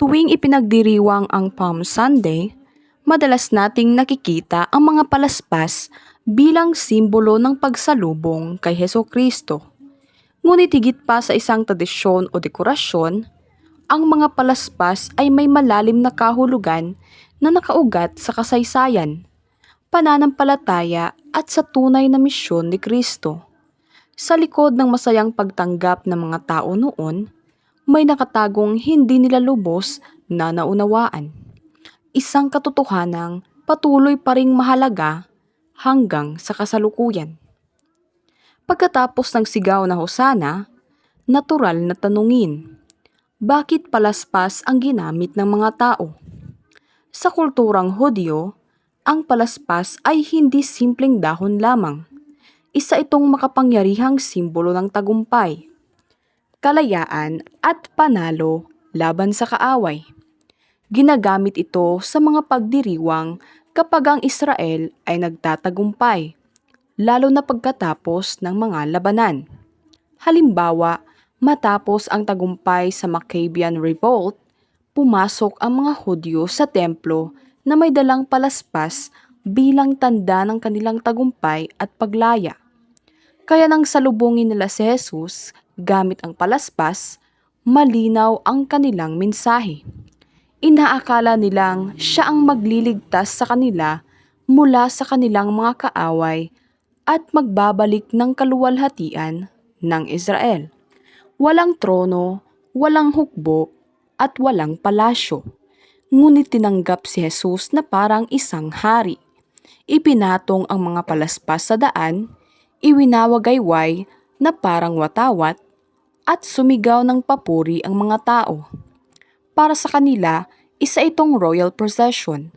Tuwing ipinagdiriwang ang Palm Sunday, madalas nating nakikita ang mga palaspas bilang simbolo ng pagsalubong kay Heso Kristo. Ngunit higit pa sa isang tradisyon o dekorasyon, ang mga palaspas ay may malalim na kahulugan na nakaugat sa kasaysayan, pananampalataya at sa tunay na misyon ni Kristo. Sa likod ng masayang pagtanggap ng mga tao noon, may nakatagong hindi nila lubos na naunawaan. Isang katotohanang patuloy pa ring mahalaga hanggang sa kasalukuyan. Pagkatapos ng sigaw na hosana, natural na tanungin, bakit palaspas ang ginamit ng mga tao? Sa kulturang Hudyo, ang palaspas ay hindi simpleng dahon lamang. Isa itong makapangyarihang simbolo ng tagumpay, kalayaan at panalo laban sa kaaway. Ginagamit ito sa mga pagdiriwang kapag ang Israel ay nagtatagumpay, lalo na pagkatapos ng mga labanan. Halimbawa, matapos ang tagumpay sa Maccabean Revolt, pumasok ang mga Hudyo sa templo na may dalang palaspas bilang tanda ng kanilang tagumpay at paglaya. Kaya nang salubungin nila si Jesus gamit ang palaspas, malinaw ang kanilang mensahe. Inaakala nilang siya ang magliligtas sa kanila mula sa kanilang mga kaaway at magbabalik ng kaluwalhatian ng Israel. Walang trono, walang hukbo, at walang palasyo. Ngunit tinanggap si Jesus na parang isang hari. Ipinatong ang mga palaspas sa daan, iwinawagayway na parang watawat, at sumigaw ng papuri ang mga tao. Para sa kanila, isa itong royal procession,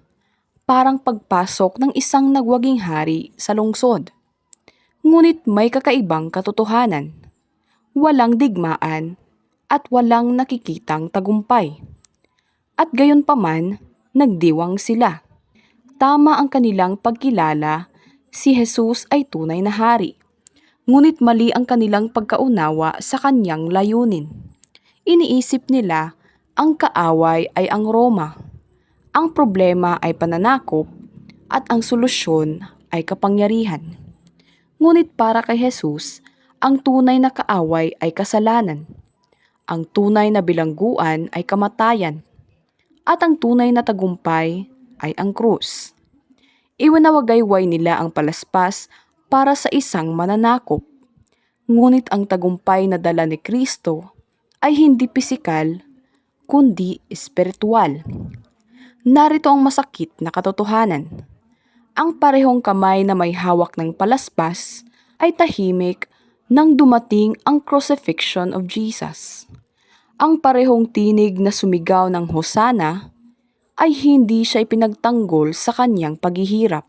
parang pagpasok ng isang nagwaging hari sa lungsod. Ngunit may kakaibang katotohanan. Walang digmaan at walang nakikitang tagumpay. At gayon paman, nagdiwang sila. Tama ang kanilang pagkilala, si Jesus ay tunay na hari. Ngunit mali ang kanilang pagkaunawa sa kanyang layunin. Iniisip nila ang kaaway ay ang Roma, ang problema ay pananakop, at ang solusyon ay kapangyarihan. Ngunit para kay Jesus, ang tunay na kaaway ay kasalanan, ang tunay na bilangguan ay kamatayan, at ang tunay na tagumpay ay ang krus. Iwanawagayway nila ang palaspas para sa isang mananakop, ngunit ang tagumpay na dala ni Kristo ay hindi pisikal, kundi espiritual. Narito ang masakit na katotohanan. Ang parehong kamay na may hawak ng palaspas ay tahimik nang dumating ang crucifixion of Jesus. Ang parehong tinig na sumigaw ng hosana ay hindi siya ipinagtanggol sa kanyang paghihirap.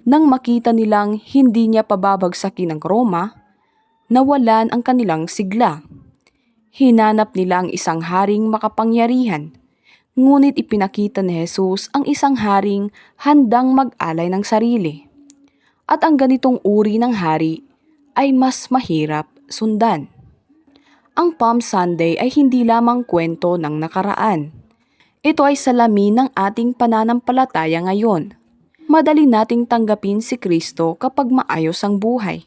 Nang makita nilang hindi niya pababagsakin ng Roma, nawalan ang kanilang sigla. Hinanap nila ang isang haring makapangyarihan, ngunit ipinakita ni Jesus ang isang haring handang mag-alay ng sarili. At ang ganitong uri ng hari ay mas mahirap sundan. Ang Palm Sunday ay hindi lamang kwento ng nakaraan. Ito ay salamin ng ating pananampalataya ngayon. Madali nating tanggapin si Kristo kapag maayos ang buhay.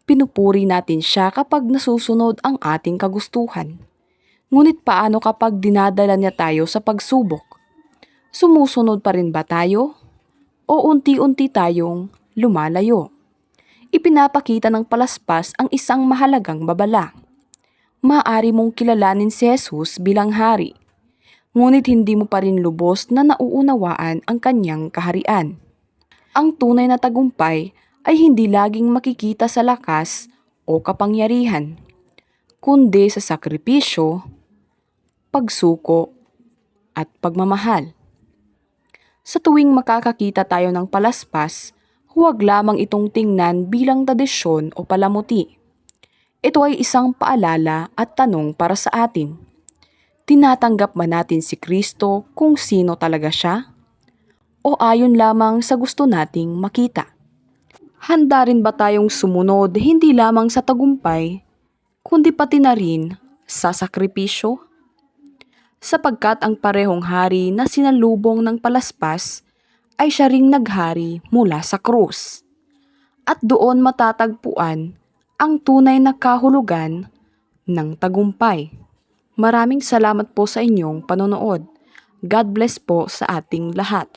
Pinupuri natin siya kapag nasusunod ang ating kagustuhan. Ngunit paano kapag dinadala niya tayo sa pagsubok? Sumusunod pa rin ba tayo? O unti-unti tayong lumalayo? Ipinapakita ng palaspas ang isang mahalagang babala. Maaari mong kilalanin si Jesus bilang hari, ngunit hindi mo pa rin lubos na nauunawaan ang kanyang kaharian. Ang tunay na tagumpay ay hindi laging makikita sa lakas o kapangyarihan, kundi sa sakripisyo, pagsuko, at pagmamahal. Sa tuwing makakakita tayo ng palaspas, huwag lamang itong tingnan bilang tradisyon o palamuti. Ito ay isang paalala at tanong para sa atin. Tinatanggap ba natin si Kristo kung sino talaga siya? O ayon lamang sa gusto nating makita? Handa rin ba tayong sumunod hindi lamang sa tagumpay, kundi pati na rin sa sakripisyo? sapagkat ang parehong hari na sinalubong ng palaspas ay siya ring naghari mula sa krus. At doon matatagpuan ang tunay na kahulugan ng tagumpay. Maraming salamat po sa inyong panonood. God bless po sa ating lahat.